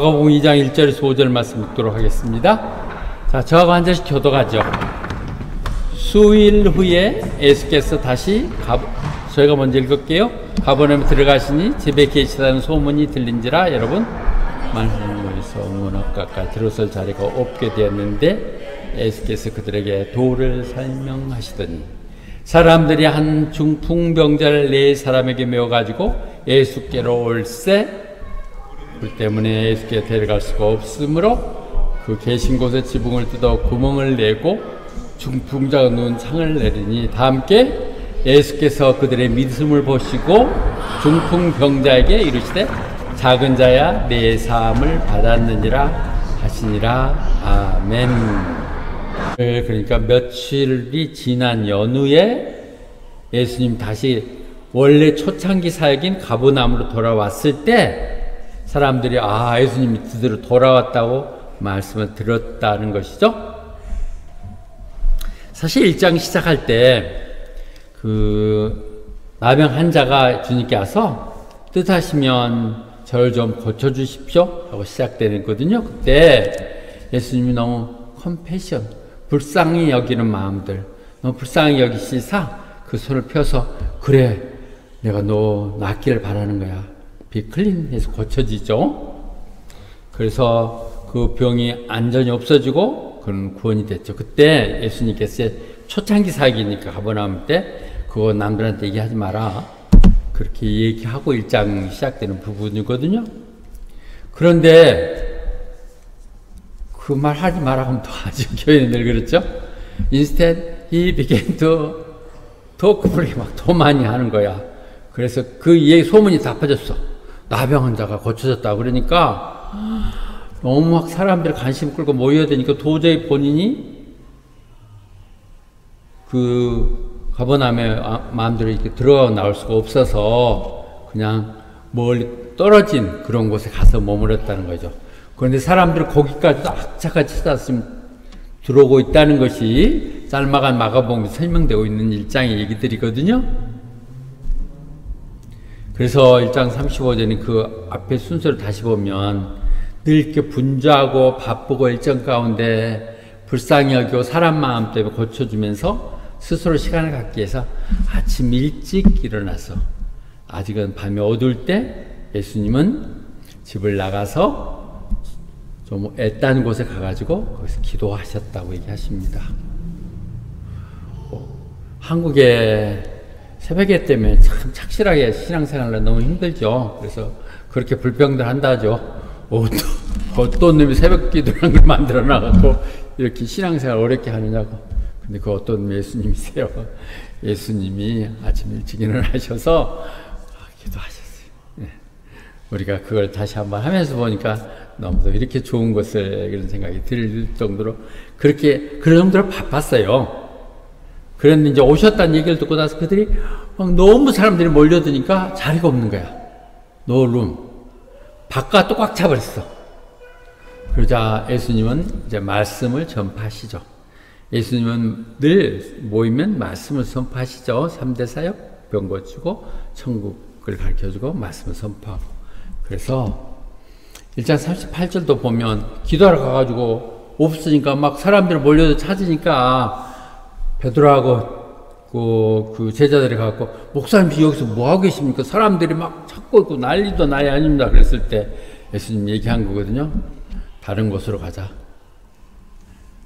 마가복음 2장 1절에서 5절 말씀 읽도록 하겠습니다. 자, 저하고 한 절씩 교독하죠. 수일 후에 예수께서 다시 저희가 먼저 읽을게요. 가버나움에 들어가시니 집에 계시다는 소문이 들린지라 여러분 만성에서 문학가까지 들어설 자리가 없게 되었는데 예수께서 그들에게 도를 설명하시더니 사람들이 한 중풍병자를 네 사람에게 메워가지고 예수께로 올세 그 때문에 예수께 데려갈 수가 없으므로 그 계신 곳에 지붕을 뜯어 구멍을 내고 중풍자가 누운 창을 내리니 다 함께 예수께서 그들의 믿음을 보시고 중풍병자에게 이르시되 작은 자야 내 사함을 받았느니라 하시니라. 아멘. 그러니까 며칠이 지난 연후에 예수님 다시 원래 초창기 사역인 가버나움으로 돌아왔을 때 사람들이 예수님이 드디어 돌아왔다고 말씀을 들었다는 것이죠. 사실 1장 시작할 때 나병 환자가 주님께 와서 뜻하시면 저를 좀 고쳐주십시오 하고 시작되거든요. 그때 예수님이 너무 컴패션, 불쌍히 여기는 마음들, 너무 불쌍히 여기시사 그 손을 펴서 그래 내가 너 낫기를 바라는 거야. 비클린 해서 고쳐지죠. 그래서 그 병이 완전히 없어지고 그런 구원이 됐죠. 그때 예수님께서 초창기 사역이니까 가버나움 때 그거 남들한테 얘기하지 마라 그렇게 얘기하고 1장 시작되는 부분이거든요. 그런데 그 말 하지 마라 하면 또 아주 교회는 늘 그렇죠. Instead he began to talk freely 막 더 많이 하는 거야. 그래서 그 얘기 소문이 다 퍼졌어. 나병 환자가 고쳐졌다 그러니까 너무 막 사람들이 관심 끌고 모여야 되니까 도저히 본인이 그 가버나움에 마음대로 이렇게 들어가 나올 수가 없어서 그냥 멀리 떨어진 그런 곳에 가서 머물렀다는 거죠. 그런데 사람들이 거기까지 악착같이 찾아왔으면 들어오고 있다는 것이 짤막한 마가복음에 설명되고 있는 1장의 얘기들이거든요. 그래서 1장 35절에 그 앞에 순서를 다시 보면 늘 이렇게 분주하고 바쁘고 일정 가운데 불쌍히 여기고 사람 마음 때문에 고쳐주면서 스스로 시간을 갖기 위해서 아침 일찍 일어나서 아직은 밤이 어두울 때 예수님은 집을 나가서 좀 애딴 곳에 가가지고 거기서 기도하셨다고 얘기하십니다. 한국에 새벽에 때문에 참 착실하게 신앙생활을 너무 힘들죠. 그래서 그렇게 불평들 한다죠. 어떤 놈이 새벽 기도라는 걸 만들어 놔갖고 이렇게 신앙생활 어렵게 하느냐고. 근데 그 어떤 예수님이세요. 예수님이 아침 일찍 일어나셔서 기도하셨어요. 네. 우리가 그걸 다시 한번 하면서 보니까 너무도 이렇게 좋은 것을 그런 생각이 들 정도로 그런 정도로 바빴어요. 그런데 이제 오셨다는 얘기를 듣고 나서 그들이 막 너무 사람들이 몰려드니까 자리가 없는 거야. No room. 바깥도 꽉 차버렸어. 그러자 예수님은 이제 말씀을 전파하시죠. 예수님은 늘 모이면 말씀을 선포하시죠. 3대 사역, 병 고치고 천국을 가르쳐주고 말씀을 선포하고. 그래서 1장 38절도 보면 기도하러 가가지고 없으니까 막 사람들이 몰려서 찾으니까 베드로하고 그 제자들이 가고 목사님 여기서 뭐 하고 계십니까? 사람들이 막 찾고 있고 난리도 난리 아닙니다. 그랬을 때 예수님 얘기한 거거든요. 다른 곳으로 가자.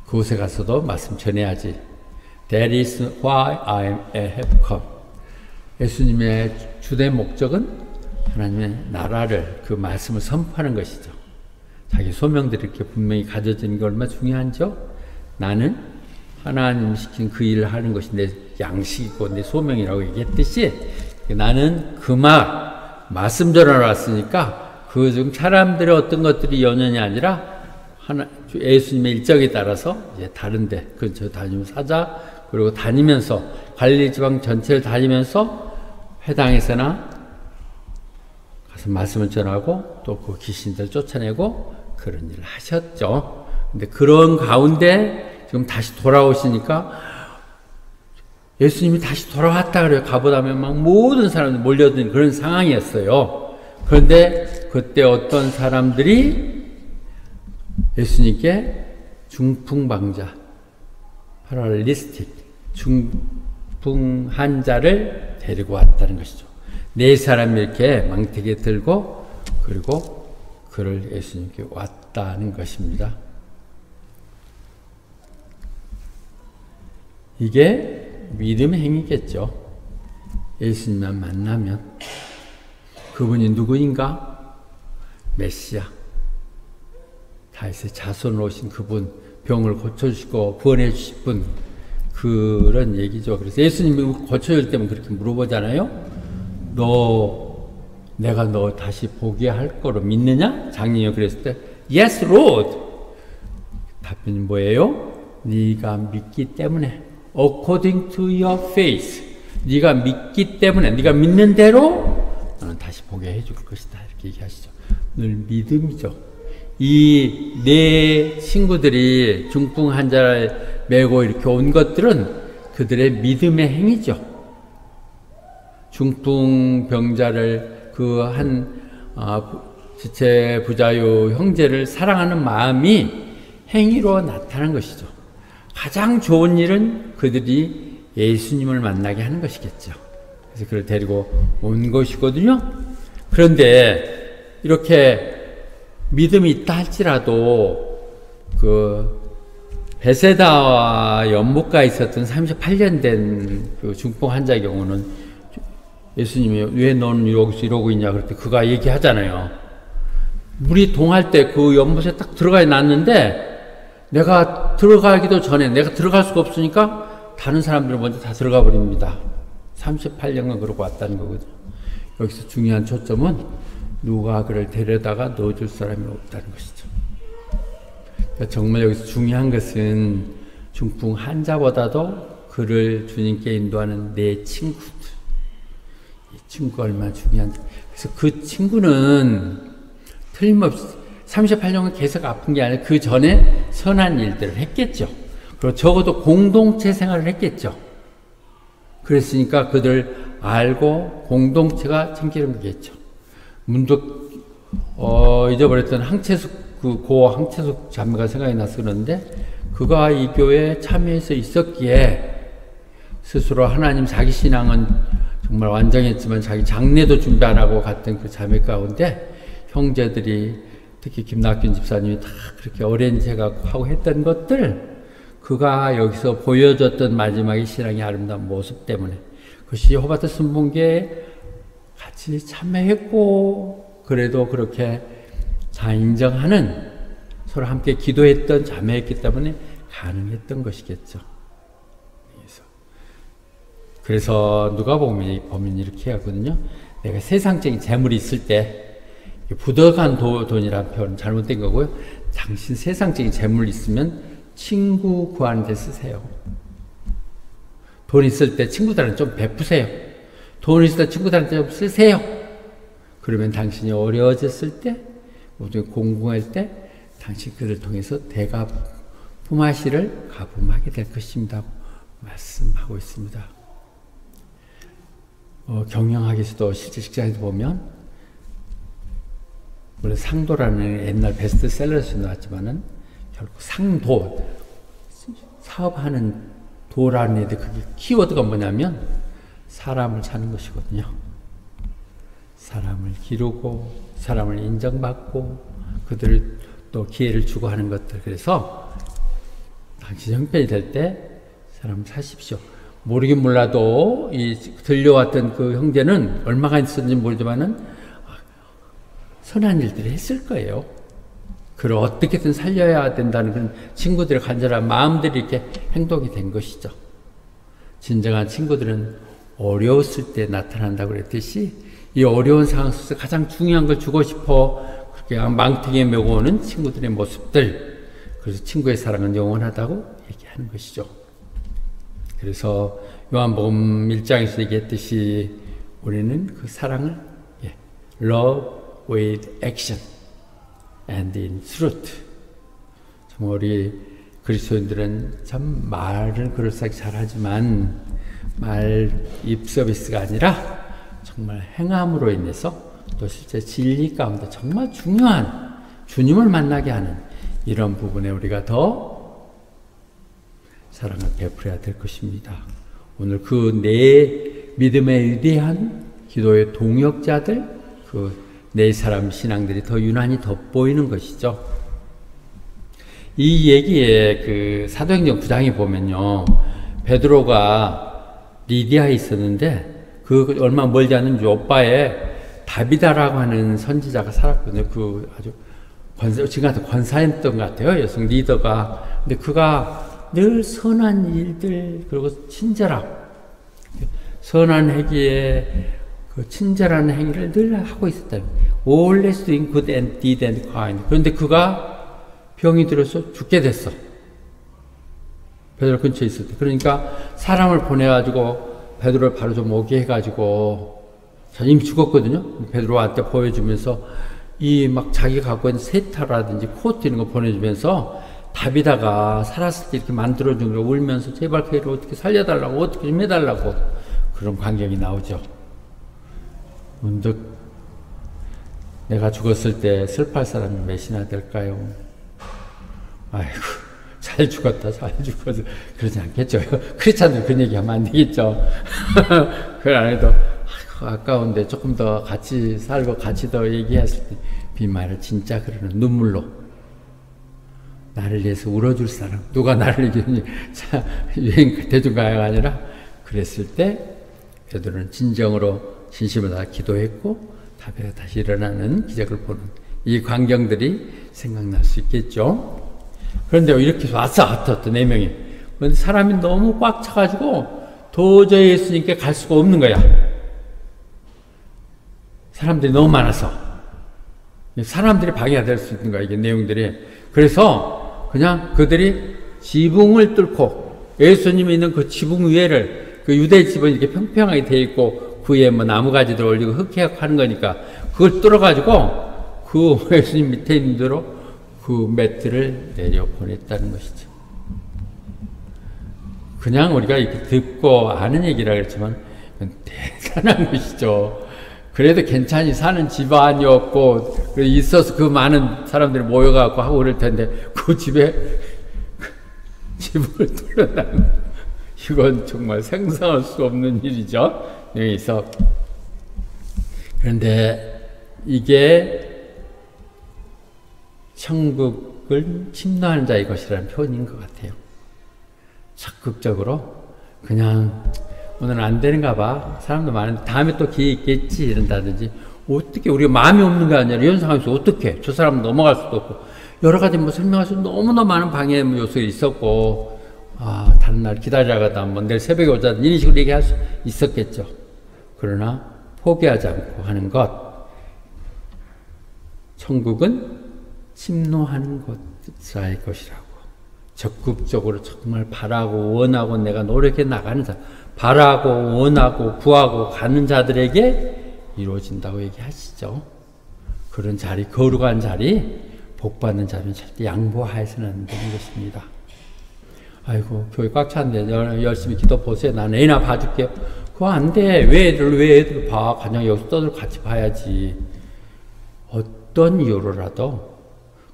그곳에 가서도 말씀 전해야지. That is why I have come. 예수님의 주된 목적은 하나님의 나라를 그 말씀을 선포하는 것이죠. 자기 소명들이 이렇게 분명히 가져지는 게 얼마나 중요한죠? 나는 하나님 시킨 그 일을 하는 것이 내 양식이고 내 소명이라고 얘기했듯이 나는 그 말씀 전하러 왔으니까 그 중 사람들의 어떤 것들이 연연이 아니라 예수님의 일정에 따라서 이제 다른데 근처 다니면서 하자. 그리고 다니면서 갈릴리 지방 전체를 다니면서 회당에서나 가서 말씀을 전하고 또 그 귀신들 쫓아내고 그런 일을 하셨죠. 근데 그런 가운데 지금 다시 돌아오시니까 예수님이 다시 돌아왔다 그래요. 가버나움에 막 모든 사람들이 몰려든 그런 상황이었어요. 그런데 그때 어떤 사람들이 예수님께 중풍방자, 파랄리스틱, 중풍한 자를 데리고 왔다는 것이죠. 네 사람이 이렇게 망태기에 들고 그리고 그를 예수님께 왔다는 것입니다. 이게 믿음의 행위겠죠. 예수님만 만나면. 그분이 누구인가? 메시아. 다윗의 자손으로 오신 그분, 병을 고쳐주시고 구원해 주실 분, 그런 얘기죠. 그래서 예수님이 고쳐줄 때면 그렇게 물어보잖아요. 내가 너 다시 보게 할 거로 믿느냐? 장님이 그랬을 때 Yes, Lord. 답변이 뭐예요? 네가 믿기 때문에 According to your faith. 네가 믿기 때문에, 네가 믿는 대로 너는 다시 보게 해줄 것이다. 이렇게 얘기하시죠. 늘 믿음이죠. 이 네 친구들이 중풍 환자를 메고 이렇게 온 것들은 그들의 믿음의 행위죠. 중풍 병자를 그 지체 부자요 형제를 사랑하는 마음이 행위로 나타난 것이죠. 가장 좋은 일은 그들이 예수님을 만나게 하는 것이겠죠. 그래서 그를 데리고 온 것이거든요. 그런데 이렇게 믿음이 있다 할지라도 그 베세다와 연못가에 있었던 38년 된 그 중풍 환자의 경우는 예수님이 왜 너는 여기서 이러고 있냐 그랬더니 그가 얘기하잖아요. 물이 동할 때 그 연못에 딱 들어가 놨는데 내가 들어가기도 전에 내가 들어갈 수가 없으니까 다른 사람들은 먼저 다 들어가 버립니다. 38년간 그러고 왔다는 거거든요. 여기서 중요한 초점은 누가 그를 데려다가 넣어줄 사람이 없다는 것이죠. 그러니까 정말 여기서 중요한 것은 중풍 환자보다도 그를 주님께 인도하는 내 친구들. 이 친구가 얼마나 중요한지. 그래서 그 친구는 틀림없이 38년간 계속 아픈 게 아니라 그 전에 선한 일들을 했겠죠. 그리고 적어도 공동체 생활을 했겠죠. 그랬으니까 그들 알고 공동체가 챙기는겠죠. 문득 잊어버렸던 항채숙 고 항채숙 자매가 생각이 나서 그러는데 그가 이 교회에 참여해서 있었기에 스스로 하나님 자기 신앙은 정말 완전했지만 자기 장례도 준비 안 하고 갔던 그 자매 가운데 형제들이 특히 김낙균 집사님이 다 그렇게 어린이제가 하고 했던 것들 그가 여기서 보여줬던 마지막에 신앙의 아름다운 모습 때문에 그것이 호바트 순봉계에 같이 참여했고 그래도 그렇게 다 인정하는 서로 함께 기도했던 자매였기 때문에 가능했던 것이겠죠. 그래서 누가복음이 이렇게 하거든요. 내가 세상적인 재물이 있을 때 부덕한 돈이라는 표현은 잘못된 거고요. 당신 세상적인 재물 있으면 친구 구하는 데 쓰세요. 돈 있을 때 친구들한테 좀 베푸세요. 돈 있을 때 친구들한테 좀 쓰세요. 그러면 당신이 어려워졌을 때, 공공할 때 당신 그를 통해서 대가 품앗이를 가품하게 될 것입니다. 말씀하고 있습니다. 경영학에서도 실제 직장에서 보면 물론 상도라는 옛날 베스트셀러에서 나왔지만은 결국 상도 사업하는 도라는 애들 그게 키워드가 뭐냐면 사람을 찾는 것이거든요. 사람을 기르고 사람을 인정받고 그들을 또 기회를 주고 하는 것들. 그래서 당신 형편이 될 때 사람을 사십시오. 모르긴 몰라도 이 들려왔던 그 형제는 얼마가 있었는지 모르지만은 선한 일들을 했을 거예요. 그를 어떻게든 살려야 된다는 그런 친구들의 간절한 마음들이 이렇게 행동이 된 것이죠. 진정한 친구들은 어려웠을 때 나타난다고 그랬듯이 이 어려운 상황 속에서 가장 중요한 걸 주고 싶어 그렇게 망태기에 메고 오는 친구들의 모습들. 그래서 친구의 사랑은 영원하다고 얘기하는 것이죠. 그래서 요한복음 1장에서 얘기했듯이 우리는 그 사랑을 love with action and in truth. 정말 우리 그리스도인들은 참 말은 그럴싸하게 잘하지만 말 입 서비스가 아니라 정말 행함으로 인해서 또 실제 진리 가운데 정말 중요한 주님을 만나게 하는 이런 부분에 우리가 더 사랑을 베풀어야 될 것입니다. 오늘 그 네 믿음의 위대한 기도의 동역자들, 그 네 사람 신앙들이 더 유난히 돋보이는 것이죠. 이 얘기에 그 사도행전 9장에 보면요, 베드로가 리디아에 있었는데 그 얼마 멀지 않은 요바에 다비다라고 하는 선지자가 살았거든요. 그 아주 지금 같은 권사였던 것 같아요. 여성 리더가. 근데 그가 늘 선한 일들, 그리고 친절함, 선한 행위에 그 친절한 행위를 늘 하고 있었다. Always doing good and deed and kind. 그런데 그가 병이 들어서 죽게 됐어. 베드로 근처에 있을 때. 그러니까 사람을 보내가지고 베드로를 바로 좀 오게 해가지고, 이미 죽었거든요. 베드로한테 보여주면서 이 막 자기 갖고 있는 세타라든지 코트 이런 거 보내주면서 다비다가 살았을 때 이렇게 만들어준 걸 울면서 제발 그 애를 어떻게 살려달라고, 어떻게 좀 해달라고, 그런 광경이 나오죠. 문득 내가 죽었을 때 슬퍼할 사람이 몇이나 될까요? 아이고, 잘 죽었다, 잘 죽었어. 그러지 않겠죠. 크리스찬들 그런 얘기 하면 안 되겠죠. 그걸 안 해도, 아이고, 아까운데 조금 더 같이 살고 같이 더 얘기했을 때, 빈말을 진짜 그러는 눈물로. 나를 위해서 울어줄 사람. 누가 나를 이기니, 자, 유행 대중가요가 아니라, 그랬을 때, 베드로는 진정으로 진심을 다 기도했고, 다비가 다시 일어나는 기적을 보는 이 광경들이 생각날 수 있겠죠. 그런데 이렇게 왔어, 어떤 네 명이. 그런데 사람이 너무 꽉 차가지고 도저히 예수님께 갈 수가 없는 거야. 사람들이 너무 많아서. 사람들이 방해가 될 수 있는 거야, 이게 내용들이. 그래서 그냥 그들이 지붕을 뚫고 예수님이 있는 그 지붕 위에를, 그 유대 집은 이렇게 평평하게 돼 있고 그 위에 뭐 나무가지들 올리고 흙해갖고 하는 거니까 그걸 뚫어가지고 그 예수님 밑에 있는 대로 그 매트를 내려보냈다는 것이죠. 그냥 우리가 이렇게 듣고 아는 얘기라 그랬지만 대단한 것이죠. 그래도 괜찮이 사는 집안이었고 있어서 그 많은 사람들이 모여갖고 하고 그럴 텐데 그 집에 집을 뚫어다는, 이건 정말 상상할 수 없는 일이죠. 여기서. 그런데 이게 천국을 침노하는 자의 것이라는 표현인 것 같아요. 적극적으로 그냥 오늘은 안 되는가 봐, 사람도 많은데 다음에 또 기회 있겠지 이런다든지, 어떻게 우리가 마음이 없는 게 아니라 이런 상황에서 어떻게 저 사람 넘어갈 수도 없고 여러 가지 뭐 설명할 수 너무나 많은 방해 요소가 있었고, 다른 날 기다려가다 뭐 내일 새벽에 오자든 이런 식으로 얘기할 수 있었겠죠. 그러나 포기하지 않고 하는 것, 천국은 침노하는 자의 것이라고. 적극적으로 정말 바라고 원하고 내가 노력해 나가는 자, 바라고 원하고 구하고 가는 자들에게 이루어진다고 얘기하시죠. 그런 자리, 거룩한 자리, 복받는 자리는 절대 양보하여서는 안 되는 것입니다. 아이고, 교회 꽉 찼는데 열심히 기도 보세요. 나는 애나 봐줄게요. 그거 안 돼. 왜 애들 봐. 그냥 여기서 떠들 같이 봐야지. 어떤 이유로라도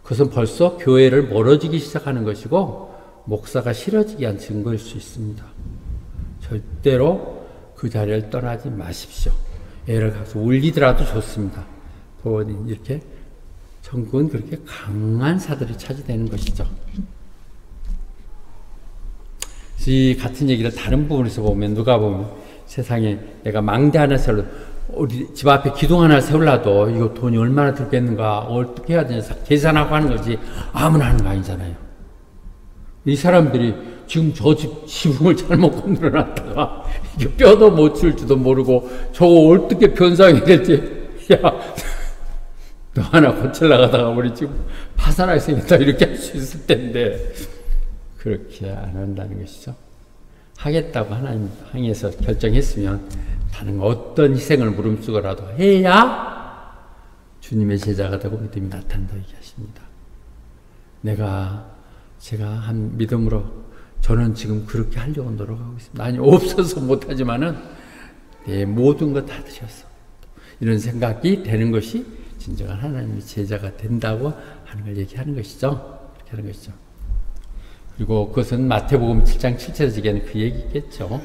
그것은 벌써 교회를 멀어지기 시작하는 것이고 목사가 싫어지기 위한 증거일 수 있습니다. 절대로 그 자리를 떠나지 마십시오. 애를 가서 울리더라도 좋습니다. 부모님 이렇게 천국은 그렇게 강한 사들이 차지되는 것이죠. 이 같은 얘기를 다른 부분에서 보면, 누가 보면 세상에 내가 망대 하나 세울라, 우리 집 앞에 기둥 하나 세울라도 이거 돈이 얼마나 들겠는가, 어떻게 해야 되냐 계산하고 하는 거지 아무나 하는 거 아니잖아요. 이 사람들이 지금 저 집 지붕을 잘못 건드려놨다가 이게 뼈도 못 줄지도 모르고 저거 어떻게 변상이 될지, 야, 너 하나 고치려가다가 우리 지금 파산하게 생겼다 이렇게 할 수 있을 텐데 그렇게 안 한다는 것이죠. 하겠다고 하나님 향해서 결정했으면 다른 어떤 희생을 무릅쓰고라도 해야 주님의 제자가 되고 믿음이 나타난다고 얘기하십니다. 제가 한 믿음으로 저는 지금 그렇게 하려고 노력하고 있습니다. 아니, 없어서 못하지만은 내 모든 것 다 드렸어. 이런 생각이 되는 것이 진정한 하나님의 제자가 된다고 하는 걸 얘기하는 것이죠. 하는 것이죠. 그리고 그것은 마태복음 7장 7절에서 얘기하는 그 얘기겠죠.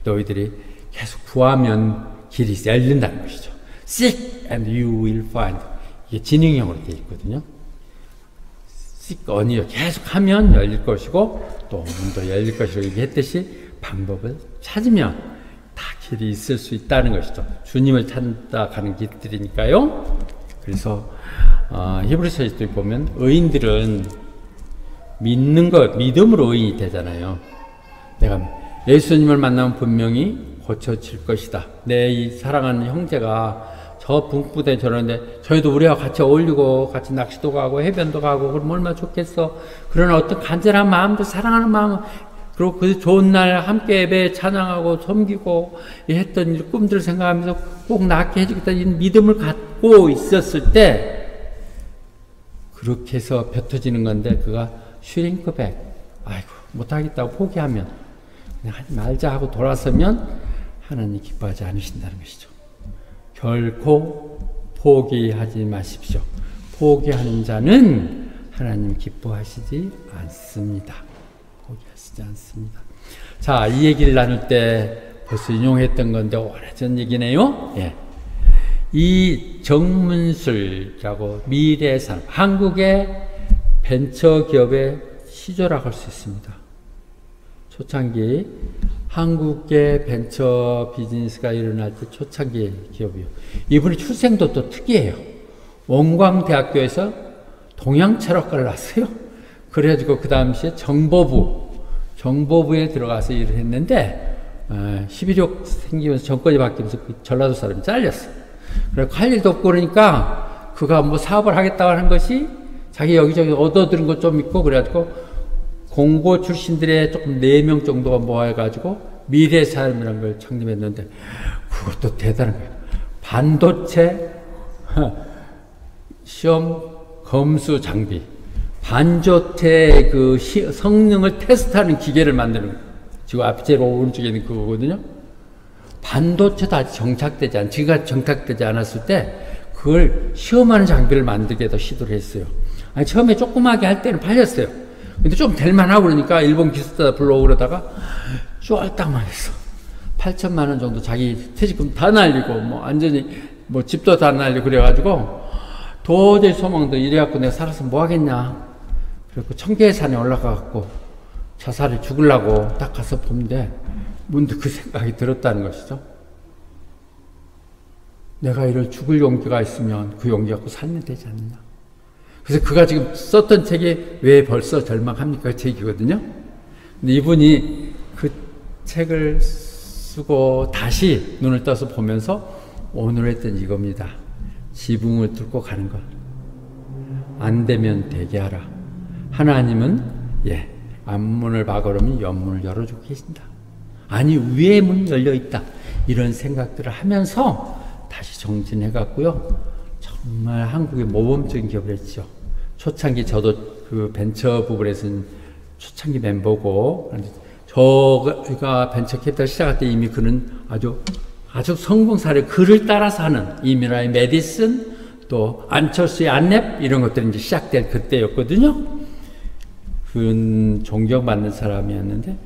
너희들이 계속 구하면 길이 열린다는 것이죠. Seek and you will find. 이게 진행형으로 되어 있거든요. Seek on이요. 계속 하면 열릴 것이고 또 문도 열릴 것이라고 얘기했듯이 방법을 찾으면 다 길이 있을 수 있다는 것이죠. 주님을 찾다 가는 길들이니까요. 그래서 히브리서에도 보면 의인들은 믿는 것, 믿음으로 의인이 되잖아요. 내가 예수님을 만나면 분명히 고쳐질 것이다. 내 이 사랑하는 형제가 저 붕부대 저러는데 저희도 우리와 같이 어울리고 같이 낚시도 가고 해변도 가고 그럼 얼마나 좋겠어. 그러나 어떤 간절한 마음도 사랑하는 마음 그리고 그 좋은 날 함께 예배 찬양하고 섬기고 했던 꿈들을 생각하면서 꼭 낫게 해주겠다는 믿음을 갖고 있었을 때 그렇게 해서 뱉어지는 건데 그가 슈링크백 아이고 못하겠다고 포기하면 그냥 하지 말자 하고 돌아서면 하나님 기뻐하지 않으신다는 것이죠. 결코 포기하지 마십시오. 포기하는 자는 하나님 기뻐하시지 않습니다. 포기하시지 않습니다. 자, 이 얘기를 나눌 때 벌써 인용했던 건데 오래전 얘기네요. 예. 이 정문술이라고 미래산 한국의 벤처기업의 시조라고 할 수 있습니다. 초창기 한국의 벤처 비즈니스가 일어날 때 초창기 기업이요. 이분이 출생도 또 특이해요. 원광대학교에서 동양철학과를 나왔어요. 그래가지고 그 당시에 정보부에 들어가서 일을 했는데 11.6 생기면서 정권이 바뀌면서 그 전라도 사람이 잘렸어. 그래서 할 일도 없고 그러니까 그가 뭐 사업을 하겠다고 하는 것이 자기 여기저기 얻어들은 것 좀 있고 그래가지고 공고 출신들의 조금 4명 정도가 모아가지고 미래사람이라는 걸 창립했는데 그것도 대단한 거예요. 반도체 시험 검수 장비, 반도체 그 성능을 테스트하는 기계를 만드는 거예요. 지금 앞제 오른쪽에 있는 그거거든요. 반도체도 아직 정착되지 않, 지금까지 정착되지 않았을 때 그걸 시험하는 장비를 만들게도 시도를 했어요. 아니, 처음에 조그맣게 할 때는 팔렸어요. 근데 좀 될만하고 그러니까 일본 기술자 불러오고 그러다가 쫄딱만 했어. 8천만 원 정도 자기 퇴직금 다 날리고 뭐 완전히 뭐 집도 다 날리고 그래가지고 도저히 소망도 이래갖고 내가 살아서 뭐 하겠냐. 그래갖고 청계산에 올라가갖고 자살을 죽으려고 딱 가서 보는데 문득 그 생각이 들었다는 것이죠. 내가 이럴 죽을 용기가 있으면 그 용기 갖고 살면 되지 않느냐. 그래서 그가 지금 썼던 책이 왜 벌써 절망합니까? 그 책이거든요. 근데 이분이 그 책을 쓰고 다시 눈을 떠서 보면서 오늘 했던 이겁니다. 지붕을 뚫고 가는 것. 안 되면 되게 하라. 하나님은 앞문을 막으려면 옆문을 열어주고 계신다. 아니 위에 문이 열려있다. 이런 생각들을 하면서 다시 정진해갔고요. 정말 한국의 모범적인 기업을 했죠. 초창기 저도 그 벤처 부분에서는 초창기 멤버고 저가 벤처 캐피탈 시작할 때 이미 그는 아주 성공 사례 글을 따라서 하는 이미라의 메디슨 또 안철수의 안랩 이런 것들이 이제 시작될 그때였거든요. 그는 존경받는 사람이었는데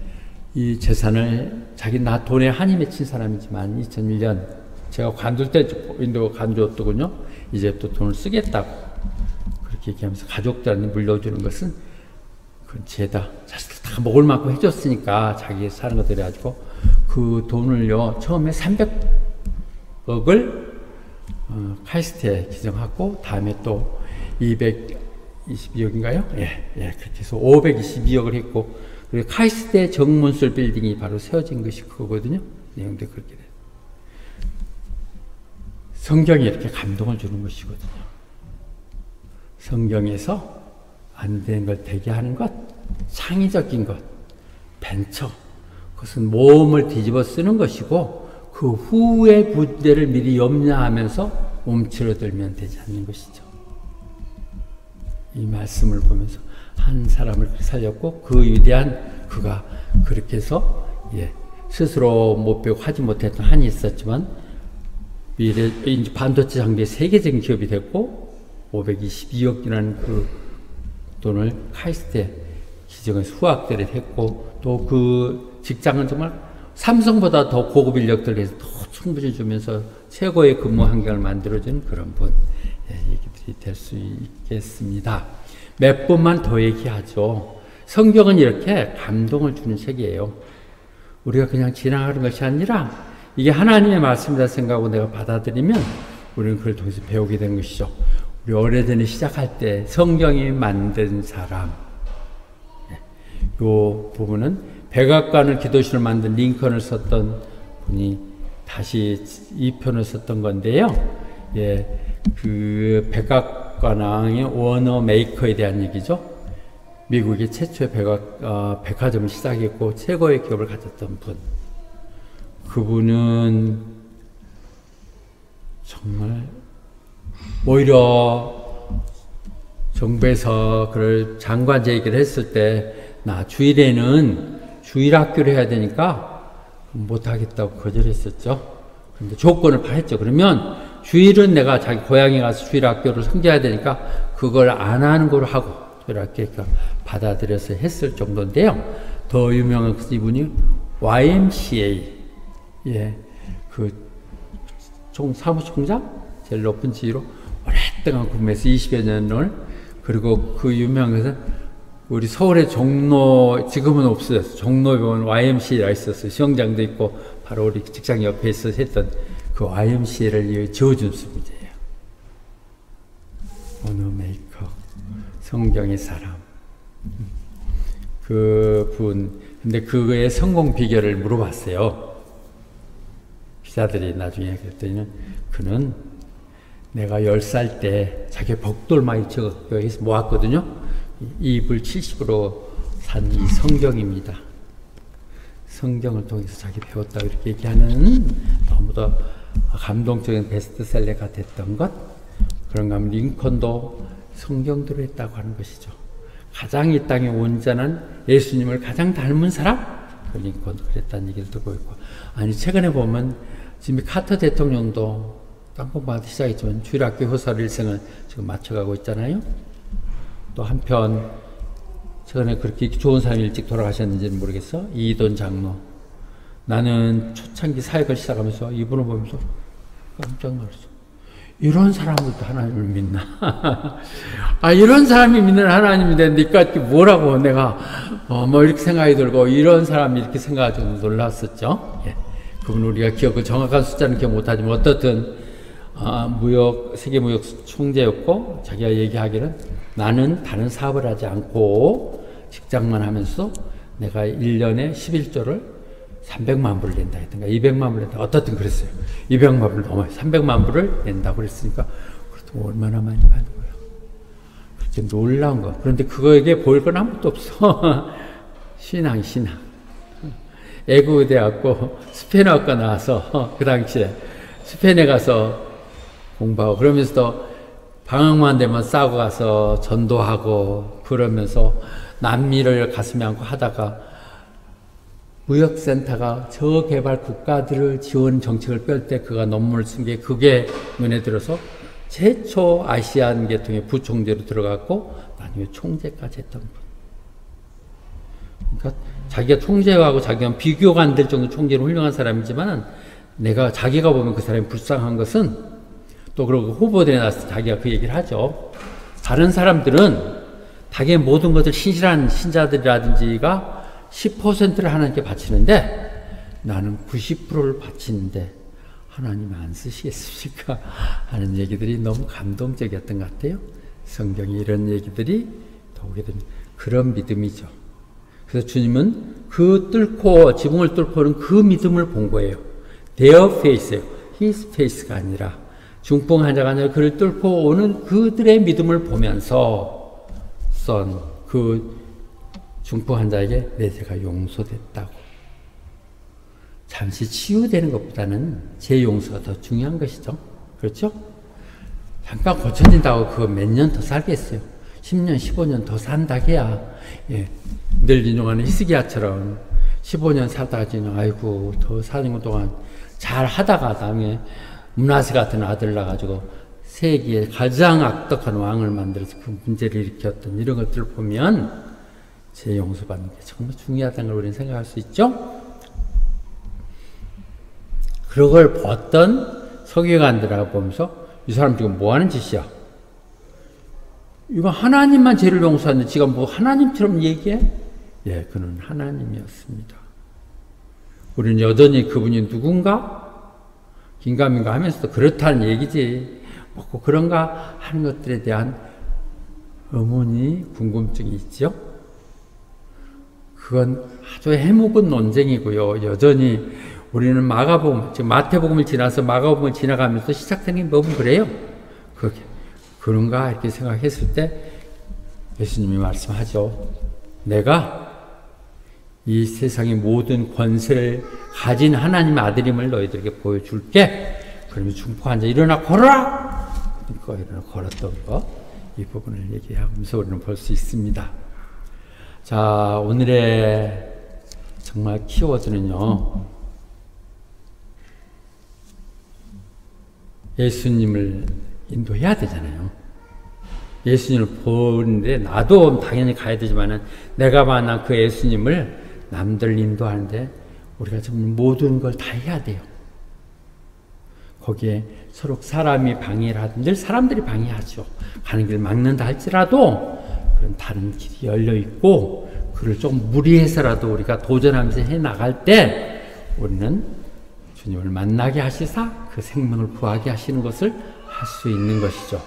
이 재산을 자기 돈에 한이 맺힌 사람이지만 2001년 제가 관둘 때 인도 간주었더군요. 이제 또 돈을 쓰겠다고 그렇게 얘기하면서 가족들한테 물려주는 것은 그건 죄다. 자식들 다 먹을 만큼 해줬으니까 자기 사는 것들이 가지고 그 돈을요 처음에 300억을 카이스트에 기증하고 다음에 또 222억인가요? 그렇게 해서 522억을 했고 그리고 카이스트의 정문술 빌딩이 바로 세워진 것이 그거거든요. 내용도 그렇게 돼요. 성경이 이렇게 감동을 주는 것이거든요. 성경에서 안 되는 걸 되게 하는 것, 창의적인 것, 벤처, 그것은 모험을 뒤집어 쓰는 것이고 그 후의 부대를 미리 염려하면서 움츠러들면 되지 않는 것이죠. 이 말씀을 보면서 한 사람을 살렸고 그 위대한 그가 그렇게 해서 스스로 못 배우고 하지 못했던 한이 있었지만 미래 반도체 장비의 세계적인 기업이 됐고 522억이라는 그 돈을 카이스트에 기증을 수학들을 했고 또 그 직장은 정말 삼성보다 더 고급 인력들을 해서 더 충분히 주면서 최고의 근무 환경을 만들어주는 그런 분 얘기들이 될 수 있겠습니다. 몇 분만 더 얘기하죠. 성경은 이렇게 감동을 주는 책이에요. 우리가 그냥 지나가는 것이 아니라 이게 하나님의 말씀이다 생각하고 내가 받아들이면 우리는 그걸 통해서 배우게 되는 것이죠. 우리 오래전에 시작할 때 성경이 만든 사람 이 부분은 백악관을 기도실을 만든 링컨을 썼던 분이 다시 이 편을 썼던 건데요. 그 백악관왕의 워너 메이커에 대한 얘기죠. 미국의 최초의 백화점을 시작했고 최고의 기업을 가졌던 분. 그분은 정말 오히려 정부에서 그걸 장관제 얘기를 했을 때 나 주일에는 주일학교를 해야 되니까 못하겠다고 거절했었죠. 그런데 조건을 파했죠. 그러면 주일은 내가 자기 고향에 가서 주일학교를 섬겨야 되니까 그걸 안 하는 걸로 하고 주일학교니까 받아들여서 했을 정도인데요. 더 유명한 이분이 YMCA 그 사무총장 제일 높은 지위로 오랫동안 근무해서 20여 년을 그리고 그 유명한 것은 우리 서울의 종로 지금은 없어졌어요. 종로병원 YMCA가 있었어요. 수영장도 있고 바로 우리 직장 옆에 있어서 했던 그 YMCA를 지어준 분이에요. 오너 메이커 성경의 사람 그분 근데 그거의 성공 비결을 물어봤어요. 기자들이 나중에 그랬더니 그는 내가 10살 때 자기 벽돌 많이 여기서 모았거든요. 이입을 70으로 산 이 성경입니다. 성경을 통해서 자기 배웠다고 이렇게 얘기하는 너무도 감동적인 베스트셀러가 됐던 것 그런가 하면 링컨도 성경대로 했다고 하는 것이죠. 가장 이 땅에 온전한 예수님을 가장 닮은 사람? 링컨도 그랬다는 얘기를 듣고 있고 아니 최근에 보면 지금 카터 대통령도 땅콩밭 시작했지만 주일학교 효사를 일생을 지금 맞춰가고 있잖아요. 또 한편 최근에 그렇게 좋은 사람이 일찍 돌아가셨는지는 모르겠어. 이돈 장로. 나는 초창기 사역을 시작하면서 이분을 보면서 깜짝 놀랐어. 이런 사람들도 하나님을 믿나? 이런 사람이 믿는 하나님인데 니까 뭐라고 내가 뭐 이렇게 생각이 들고 이런 사람이 이렇게 생각하고 놀랐었죠. 그분 우리가 기억 정확한 숫자는 기억 못하지만 어떻든 세계무역 총재였고 자기가 얘기하기는 나는 다른 사업을 하지 않고 직장만 하면서 내가 1년에 11조를 300만 불을 낸다 했던가 200만 불을 낸다 어떻든 그랬어요. 200만 불을 넘어요. 300만 불을 낸다고 그랬으니까 그래도 얼마나 많이 받는 거예요. 그렇게 놀라운 거. 그런데 그거에게 보일 건 아무것도 없어. 신앙. 애국대학교 스페인어학과 나와서 그 당시에 스페인에 가서 공부하고 그러면서도 방학만 되면 싸고 가서 전도하고 그러면서 남미를 가슴에 안고 하다가 무역센터가 저개발 국가들을 지원 정책을 뺄 때 그가 논문을 쓴 게 그게 눈에 들어서 최초 아시안 계통의 부총재로 들어갔고 나중에 총재까지 했던 분. 그러니까 자기가 총재하고 자기가 비교가 안 될 정도 총재로 훌륭한 사람이지만 자기가 보면 그 사람이 불쌍한 것은 또 그러고 후보들에 나서 자기가 그 얘기를 하죠. 다른 사람들은 자기의 모든 것을 신실한 신자들이라든지가 10%를 하나님께 바치는데 나는 90%를 바치는데 하나님이 안 쓰시겠습니까? 하는 얘기들이 너무 감동적이었던 것 같아요. 성경에 이런 얘기들이 나오게 됩니다. 그런 믿음이죠. 그래서 주님은 지붕을 뚫고는 그 믿음을 본 거예요. Their face예요. His face가 아니라 중풍 환자가 아니라 그를 뚫고 오는 그들의 믿음을 보면서 그 중풍 환자에게 내 죄가 용서됐다고. 잠시 치유되는 것보다는 제 용서가 더 중요한 것이죠. 그렇죠? 잠깐 고쳐진다고 그거 몇 년 더 살겠어요. 10년, 15년 더 산다게야. 늘 인용하는 히스기야처럼 15년 살다가 아이고 더 사는 것 동안 잘 하다가 나중에 문하세 같은 아들 낳아가지고 세기에 가장 악독한 왕을 만들어서 그 문제를 일으켰던 이런 것들을 보면 죄 용서받는 게 정말 중요하다는 걸 우리는 생각할 수 있죠. 그런 걸 봤던 서기관들하고 보면서 이 사람 지금 뭐 하는 짓이야? 이거 하나님만 죄를 용서하는데 지가 뭐 하나님처럼 얘기해? 예, 그는 하나님이었습니다. 우리는 여전히 그분이 누군가? 긴가민가 하면서도 그렇다는 얘기지. 뭐 그런가 하는 것들에 대한 의문이, 궁금증이 있죠. 그건 아주 해묵은 논쟁이고요. 여전히 우리는 마가복음, 지금 마태복음을 지나서 마가복음을 지나가면서 시작되는 법은 그래요. 그런가 이렇게 생각했을 때 예수님이 말씀하죠. 내가 이 세상의 모든 권세를 가진 하나님 아들임을 너희들에게 보여줄게. 그러면 중풍 환자 일어나 걸어라. 그러니까 일어나 걸었던 거, 이 부분을 얘기하면서 우리는 볼 수 있습니다. 자, 오늘의 정말 키워드는요, 예수님을 인도해야 되잖아요. 예수님을 보는데 나도 당연히 가야 되지만은 내가 만난 그 예수님을 남들 인도하는데 우리가 정말 모든 걸 다 해야 돼요. 거기에 서로 사람이 방해를 하든 늘 사람들이 방해하죠. 가는 길 막는다 할지라도 그런 다른 길이 열려 있고 그를 좀 무리해서라도 우리가 도전하면서 해 나갈 때 우리는 주님을 만나게 하시사 그 생명을 구하게 하시는 것을 할 수 있는 것이죠.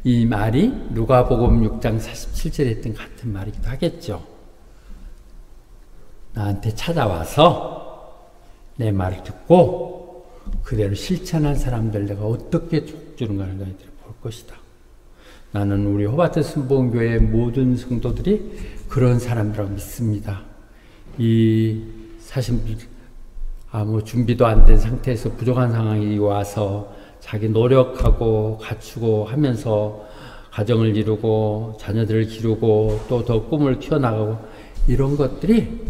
이 말이 누가복음 6장 47절에 했던 같은 말이기도 하겠죠. 나한테 찾아와서 내 말을 듣고 그대로 실천한 사람들 내가 어떻게 족주는가 하는 너희들이 볼 것이다. 나는 우리 호바트 순복음교회의 모든 성도들이 그런 사람들이라고 믿습니다. 이 사실 아무 준비도 안 된 상태에서 부족한 상황이 와서 자기 노력하고 갖추고 하면서 가정을 이루고 자녀들을 기르고 또 더 꿈을 키워나가고 이런 것들이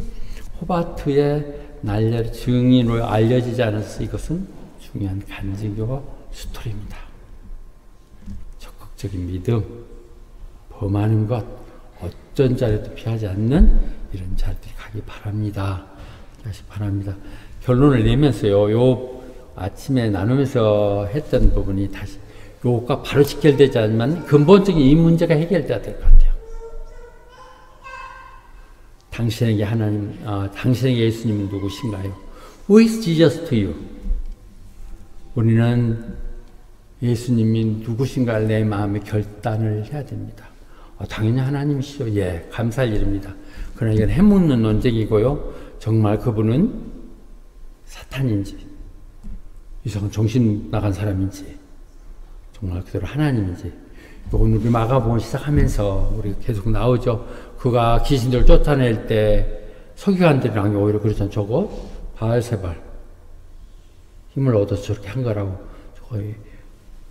호바트의 날려 증인으로 알려지지 않아서 이것은 중요한 간증교 스토리입니다. 적극적인 믿음, 범하는 것, 어떤 자리도 피하지 않는 이런 자리들이 가기 바랍니다. 다시 바랍니다. 결론을 내면서요, 요 아침에 나누면서 했던 부분이 다시 요것과 바로 직결되지 않지만 근본적인 이 문제가 해결돼야 될 것 같아요. 당신에게 하나님, 당신에게 예수님은 누구신가요? Who is Jesus to you? 우리는 예수님이 누구신가를 내 마음에 결단을 해야 됩니다. 당연히 하나님이시죠. 예, 감사할 일입니다. 그러나 이건 해묻는 논쟁이고요. 정말 그분은 사탄인지 이상한 정신 나간 사람인지 정말 그대로 하나님인지 오늘 우리 마가복음 시작하면서 우리 계속 나오죠. 그가 귀신들을 쫓아낼 때 서기관들이랑 오히려 그렇잖아요. 저거 바알세발 힘을 얻어서 저렇게 한 거라고 저거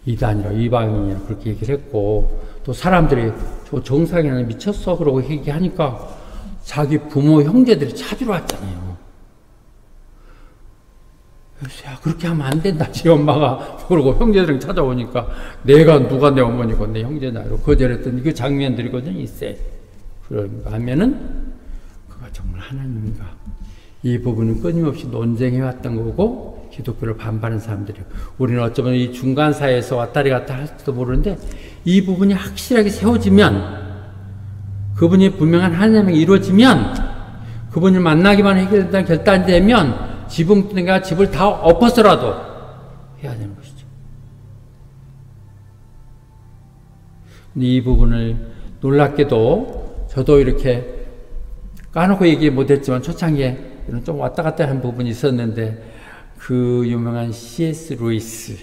이단이라 이방인이라 그렇게 얘기를 했고 또 사람들이 저 정상이나 미쳤어 그러고 얘기하니까 자기 부모 형제들이 찾으러 왔잖아요. 야, 그렇게 하면 안 된다. 지 엄마가 그러고 형제들이 찾아오니까 내가 누가 내 어머니고 내 형제나 이러고 거절했던 그 장면들이거든요. 있어요. 그런가 하면은 그가 정말 하나님인가. 이 부분은 끊임없이 논쟁해왔던 거고 기독교를 반발하는 사람들이에요. 우리는 어쩌면 이 중간사에서 왔다리 갔다 할지도 모르는데 이 부분이 확실하게 세워지면 그분이 분명한 하나님이 이루어지면 그분을 만나기만 해결된다는 결단이 되면 지붕 집을 다 엎어서라도 해야 되는 것이죠. 근데 이 부분을 놀랍게도 저도 이렇게 까놓고 얘기 못했지만 초창기에 이런 좀 왔다 갔다 하는 부분이 있었는데 그 유명한 C.S. 루이스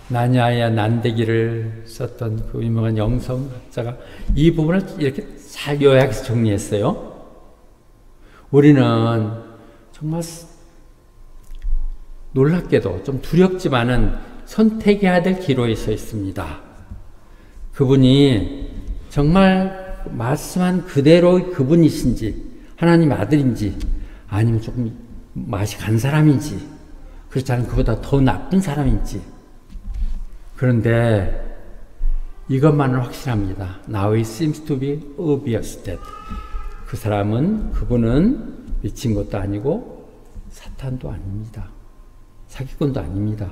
나냐야 난데기를 썼던 그 유명한 영성학자가 이 부분을 이렇게 잘 요약해서 정리했어요. 우리는 정말 놀랍게도 좀 두렵지만은 선택해야 될 기로에 서 있습니다. 그분이 정말 말씀한 그대로 그분이신지 하나님 아들인지 아니면 조금 맛이 간 사람인지 그렇지 않으면 그보다 더 나쁜 사람인지 그런데 이것만은 확실합니다. Now it seems to be obvious that 그분은 미친 것도 아니고 사탄도 아닙니다. 사기꾼도 아닙니다.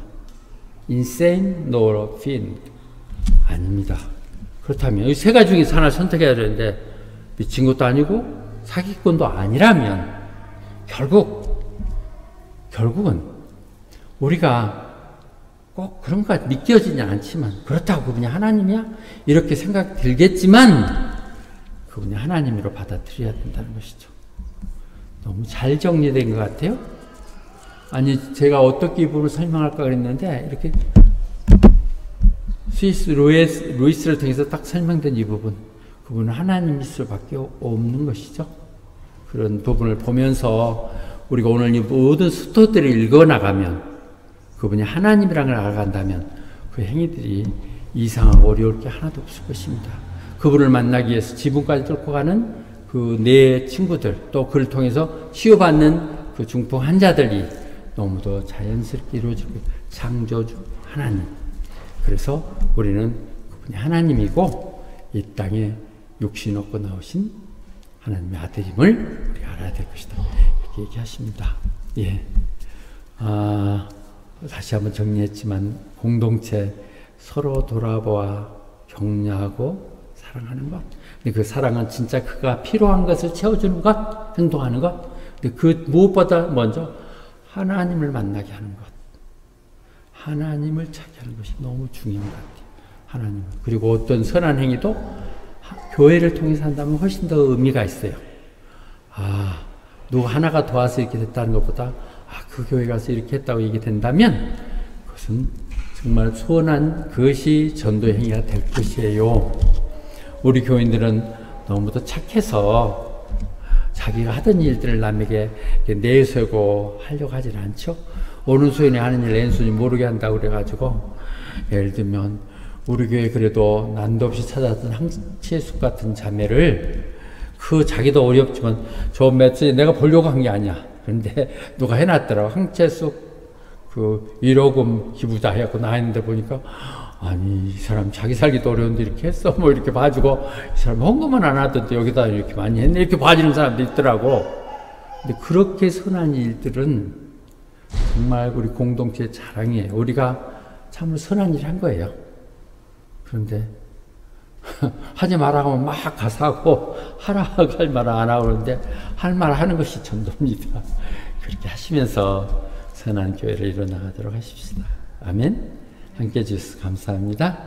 insane nor fiend 아닙니다. 그렇다면 이 세 가지 중에서 하나를 선택해야 되는데 미친 것도 아니고 사기꾼도 아니라면 결국은 우리가 꼭 그런 것 믿겨지지 않지만 그렇다고 그분이 하나님이야? 이렇게 생각 들겠지만 그분이 하나님으로 받아들여야 된다는 것이죠. 너무 잘 정리된 것 같아요. 아니 제가 어떻게 이 부분을 설명할까 그랬는데 이렇게 스위스 루이스를 통해서 딱 설명된 이 부분, 그분은 하나님일 수밖에 없는 것이죠. 그런 부분을 보면서 우리가 오늘 이 모든 스토리를 읽어나가면 그분이 하나님이라는 걸 알아간다면 그 행위들이 이상하고 어려울 게 하나도 없을 것입니다. 그분을 만나기 위해서 지붕까지 뚫고 가는 그 네 친구들, 또 그를 통해서 치유받는 그 중풍 환자들이 너무도 자연스럽게 이루어지고 창조주 하나님. 그래서 우리는 그분이 하나님이고 이 땅에 육신 얻고 나오신 하나님의 아들임을 우리가 알아야 될 것이다. 이렇게 얘기하십니다. 예. 다시 한번 정리했지만 공동체 서로 돌아보아 격려하고 사랑하는 것. 근데 그 사랑은 진짜 그가 필요한 것을 채워주는 것, 행동하는 것. 근데 그 무엇보다 먼저 하나님을 만나게 하는 것. 하나님을 찾게 하는 것이 너무 중요한 것 같아요. 하나님. 그리고 어떤 선한 행위도 교회를 통해서 한다면 훨씬 더 의미가 있어요. 누가 하나가 도와서 이렇게 됐다는 것보다 그 교회 가서 이렇게 했다고 얘기된다면 그것은 정말 소원한 그것이 전도의 행위가 될 것이에요. 우리 교인들은 너무도 착해서 자기가 하던 일들을 남에게 내세우고 하려고 하진 않죠. 오른손이 하는 일 왼손이 모르게 한다고 그래가지고 예를 들면 우리 교회 그래도 난도 없이 찾아왔던 황채숙 같은 자매를 자기도 어렵지만 저 메시지 내가 보려고 한 게 아니야. 그런데 누가 해놨더라고. 황채숙 위로금 기부자 해갖고 나왔는데 보니까 아니 이 사람 자기 살기도 어려운데 이렇게 했어? 뭐 이렇게 봐주고 이 사람 헌금은 안 하던데 여기다 이렇게 많이 했네? 이렇게 봐주는 사람도 있더라고. 근데 그렇게 선한 일들은 정말 우리 공동체의 자랑이에요. 우리가 참으로 선한 일을 한 거예요. 그런데 하지 말라고 하면 막 가서 하고 하라고 할 말을 안 하고 그러는데 할 말 하는 것이 전도입니다. 그렇게 하시면서 선한 교회를 이뤄나가도록 하십시다. 아멘. 함께 해주셔서 감사합니다.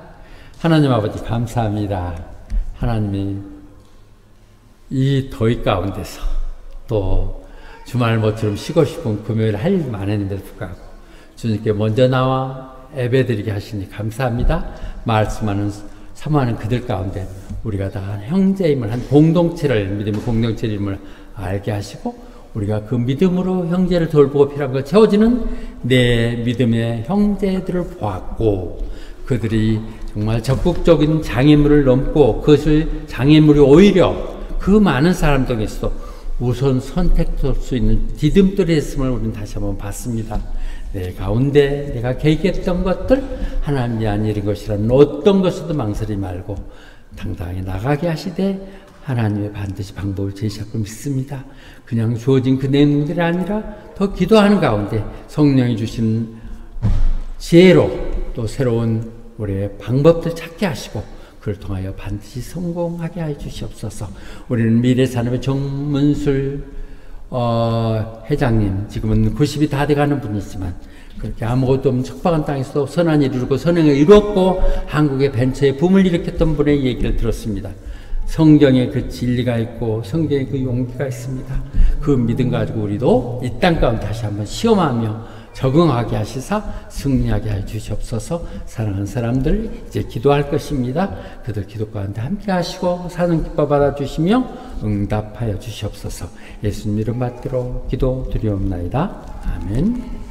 하나님 아버지 감사합니다. 하나님이 이 더위 가운데서 또 주말 모처럼 쉬고 싶은 금요일 할 일 많았는데도 불구하고 주님께 먼저 나와 예배드리게 하시니 감사합니다. 말씀하는 사모하는 그들 가운데 우리가 다 형제임을 한 공동체를 믿음의 공동체임을 알게 하시고 우리가 그 믿음으로 형제를 돌보고 필요한 걸 채워지는 내 믿음의 형제들을 보았고 그들이 정말 적극적인 장애물을 넘고 그것을 장애물이 오히려 그 많은 사람 중에서도 우선 선택할 수 있는 디딤돌이 했음을 우리는 다시 한번 봤습니다. 내 가운데 내가 계획했던 것들 하나님이 아니는 것이라는 어떤 것에도 망설이지 말고 당당히 나가게 하시되 하나님의 반드시 방법을 제시할 걸 믿습니다. 그냥 주어진 그 내용들이 아니라 더 기도하는 가운데 성령이 주신 지혜로 또 새로운 우리의 방법들 찾게 하시고 그를 통하여 반드시 성공하게 해 주시옵소서. 우리는 미래산업의 정문술 회장님 지금은 90이 다 돼가는 분이지만 그렇게 아무것도 없는 척박한 땅에서도 선한 일을 이루고 선행을 이루었고 한국의 벤처에 붐을 일으켰던 분의 얘기를 들었습니다. 성경에 그 진리가 있고 성경에 그 용기가 있습니다. 그 믿음 가지고 우리도 이 땅 가운데 다시 한번 시험하며 적응하게 하시사 승리하게 해 주시옵소서. 사랑하는 사람들 이제 기도할 것입니다. 그들 기도 가운데 함께 하시고 사는 기뻐 받아주시며 응답하여 주시옵소서. 예수님 이름 받들어 기도 드리옵나이다. 아멘.